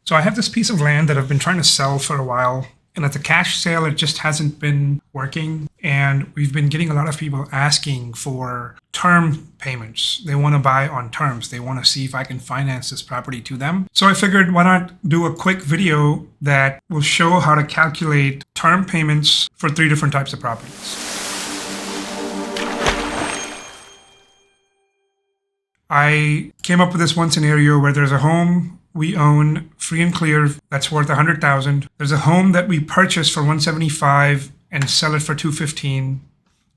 So I have this piece of land that I've been trying to sell for a while. And at the cash sale, it just hasn't been working. And we've been getting a lot of people asking for term payments. They want to buy on terms. They want to see if I can finance this property to them. So I figured, why not do a quick video that will show how to calculate term payments for 3 different types of properties. I came up with this one scenario where there's a home we own free and clear that's worth $100,000. There's a home that we purchased for $175 and sell it for $215,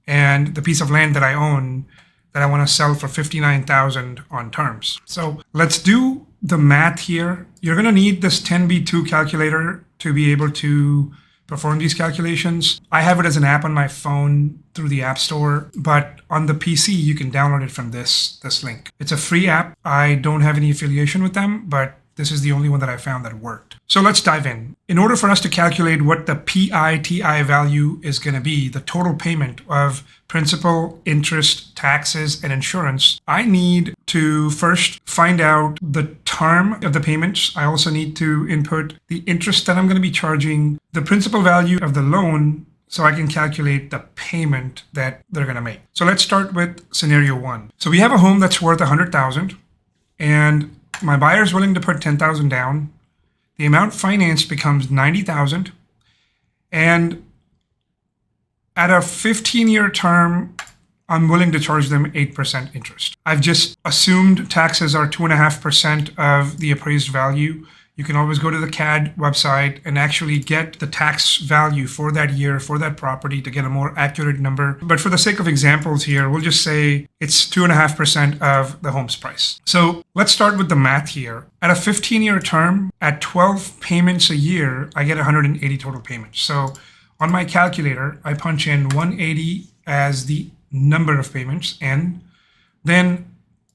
and the piece of land that I own that I want to sell for $59,000 on terms. So let's do the math here. You're going to need this 10B2 calculator to be able to perform these calculations. I have it as an app on my phone through the App Store, but on the PC, you can download it from this link. It's a free app. I don't have any affiliation with them, but this is the only one that I found that worked. So let's dive in. In order for us to calculate what the PITI value is going to be, the total payment of principal, interest, taxes, and insurance, I need to first find out the term of the payments. I also need to input the interest that I'm going to be charging, the principal value of the loan, so I can calculate the payment that they're going to make. So let's start with scenario 1. So we have a home that's worth $100,000, and my buyer is willing to put $10,000 down. The amount financed becomes $90,000, and at a 15-year term, I'm willing to charge them 8% interest. I've just assumed taxes are 2.5% of the appraised value. You can always go to the CAD website and actually get the tax value for that year, for that property, to get a more accurate number. But for the sake of examples here, we'll just say it's 2.5% of the home's price. So let's start with the math here. At a 15-year term, at 12 payments a year, I get 180 total payments. So on my calculator, I punch in 180 as the number of payments, and then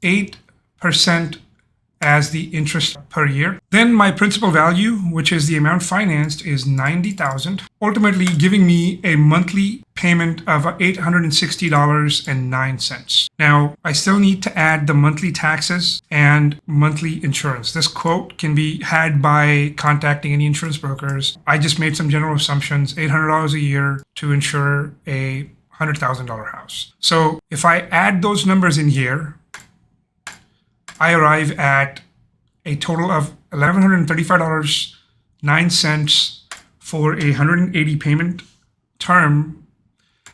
8% as the interest per year. Then my principal value, which is the amount financed, is $90,000, ultimately giving me a monthly payment of $860.09. Now, I still need to add the monthly taxes and monthly insurance. This quote can be had by contacting any insurance brokers. I just made some general assumptions, $800 a year to insure a $100,000 house. So if I add those numbers in here, I arrive at a total of $1,135.09 for a 180 payment term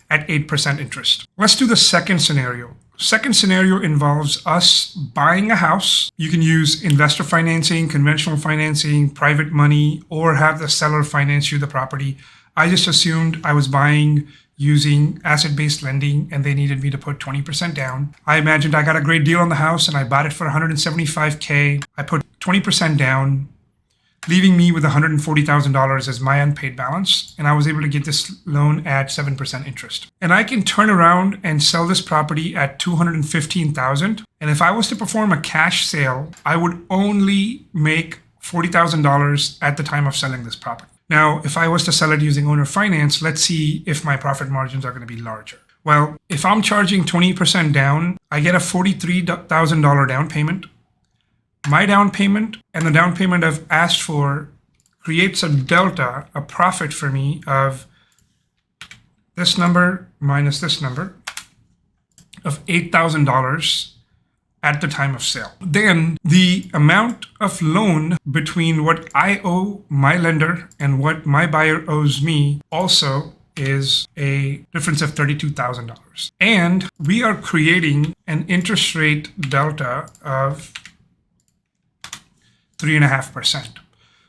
at 8% interest. Let's do the second scenario. Second scenario involves us buying a house. You can use investor financing, conventional financing, private money, or have the seller finance you the property. I just assumed I was buying using asset-based lending, and they needed me to put 20% down. I imagined I got a great deal on the house, and I bought it for $175K. I put 20% down, leaving me with $140,000 as my unpaid balance, and I was able to get this loan at 7% interest. And I can turn around and sell this property at $215,000. And if I was to perform a cash sale, I would only make $40,000 at the time of selling this property. Now, if I was to sell it using owner finance, let's see if my profit margins are going to be larger. Well, if I'm charging 20% down, I get a $43,000 down payment. My down payment and the down payment I've asked for creates a delta, a profit for me of this number minus this number of $8,000 at the time of sale. Then the amount of loan between what I owe my lender and what my buyer owes me also is a difference of $32,000. And we are creating an interest rate delta of 3.5%.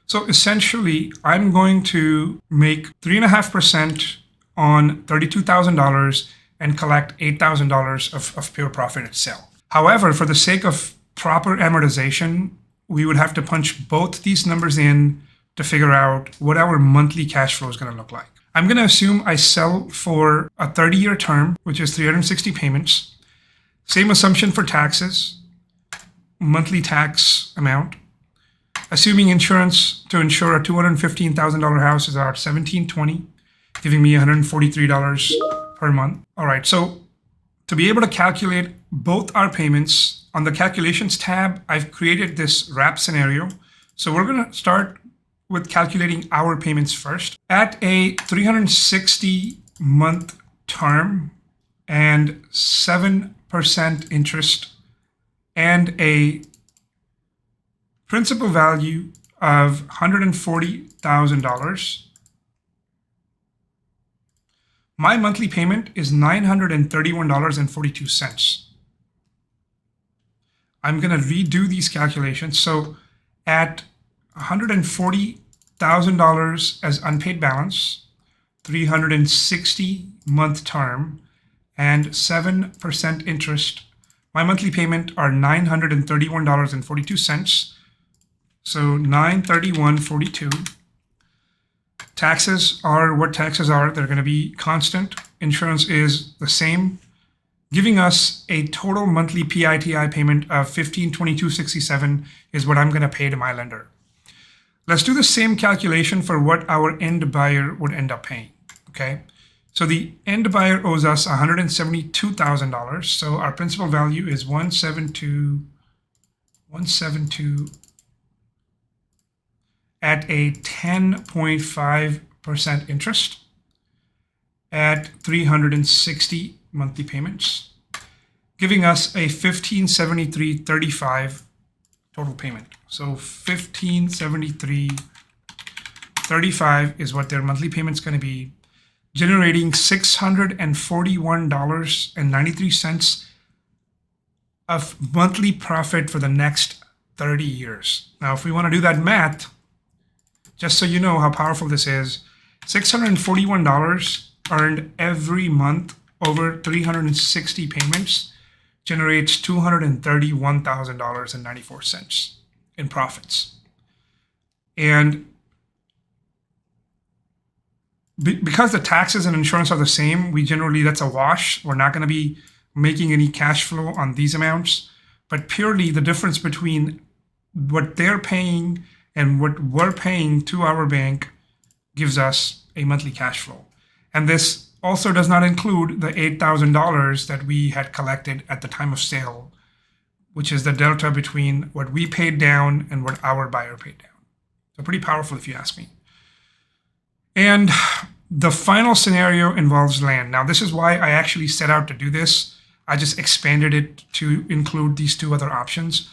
So essentially, I'm going to make 3.5% on $32,000 and collect $8,000 of pure profit at sale. However, for the sake of proper amortization, we would have to punch both these numbers in to figure out what our monthly cash flow is going to look like. I'm going to assume I sell for a 30-year term, which is 360 payments. Same assumption for taxes, monthly tax amount. Assuming insurance to insure a $215,000 house is about $1,720, giving me $143 per month. All right, so to be able to calculate both our payments, on the calculations tab, I've created this wrap scenario So we're going to start with calculating our payments first. At a 360 month term and 7% interest and a principal value of $140,000, my monthly payment is $931.42. I'm going to redo these calculations. So at $140,000 as unpaid balance, 360 month term, and 7% interest, my monthly payment are $931.42. So $931.42. Taxes are what taxes are. They're going to be constant. Insurance is the same, giving us a total monthly PITI payment of $1,522.67 is what I'm going to pay to my lender. Let's do the same calculation for what our end buyer would end up paying. Okay, so the end buyer owes us $172,000. So our principal value is 172 at a 10.5% interest at 360 monthly payments, giving us a $1,573.35 total payment. So $1,573.35 is what their monthly payment's going to be, generating $641.93 of monthly profit for the next 30 years. Now, if we want to do that math, just so you know how powerful this is, $641 earned every month over 360 payments generates $231,000.94 in profits. And because the taxes and insurance are the same, that's a wash. We're not going to be making any cash flow on these amounts, but purely the difference between what they're paying and what we're paying to our bank gives us a monthly cash flow. And this also does not include the $8,000 that we had collected at the time of sale, which is the delta between what we paid down and what our buyer paid down. So pretty powerful if you ask me. And the final scenario involves land. Now, this is why I actually set out to do this. I just expanded it to include these two other options.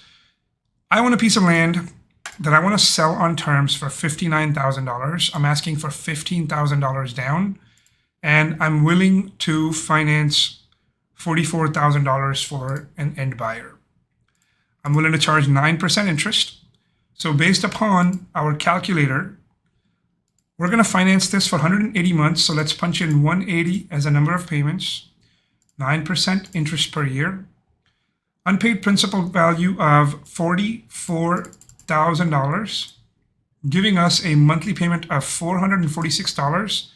I want a piece of land that I want to sell on terms for $59,000. I'm asking for $15,000 down, and I'm willing to finance $44,000 for an end buyer. I'm willing to charge 9% interest. So based upon our calculator, we're going to finance this for 180 months. So let's punch in 180 as a number of payments, 9% interest per year, unpaid principal value of $44,000, giving us a monthly payment of $446.28.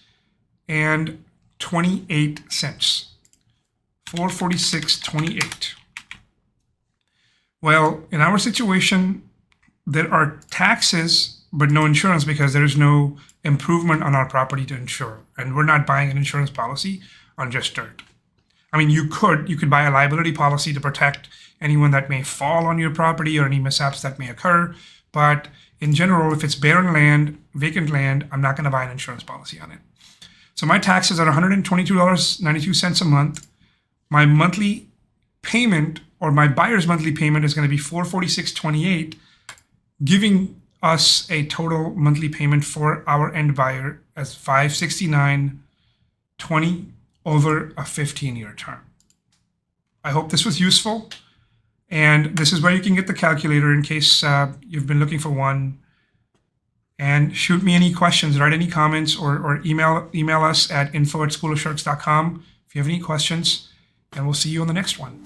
$446.28. Well, in our situation, there are taxes, but no insurance because there is no improvement on our property to insure. And we're not buying an insurance policy on just dirt. I mean, you could buy a liability policy to protect anyone that may fall on your property or any mishaps that may occur. But in general, if it's barren land, vacant land, I'm not going to buy an insurance policy on it. So my taxes are $122.92 a month. My monthly payment, or my buyer's monthly payment, is going to be $446.28, giving us a total monthly payment for our end buyer as $569.20 over a 15-year term. I hope this was useful. And this is where you can get the calculator in case you've been looking for one. And shoot me any questions, write any comments, or email us at info@schoolofsharks.com if you have any questions. And we'll see you on the next one.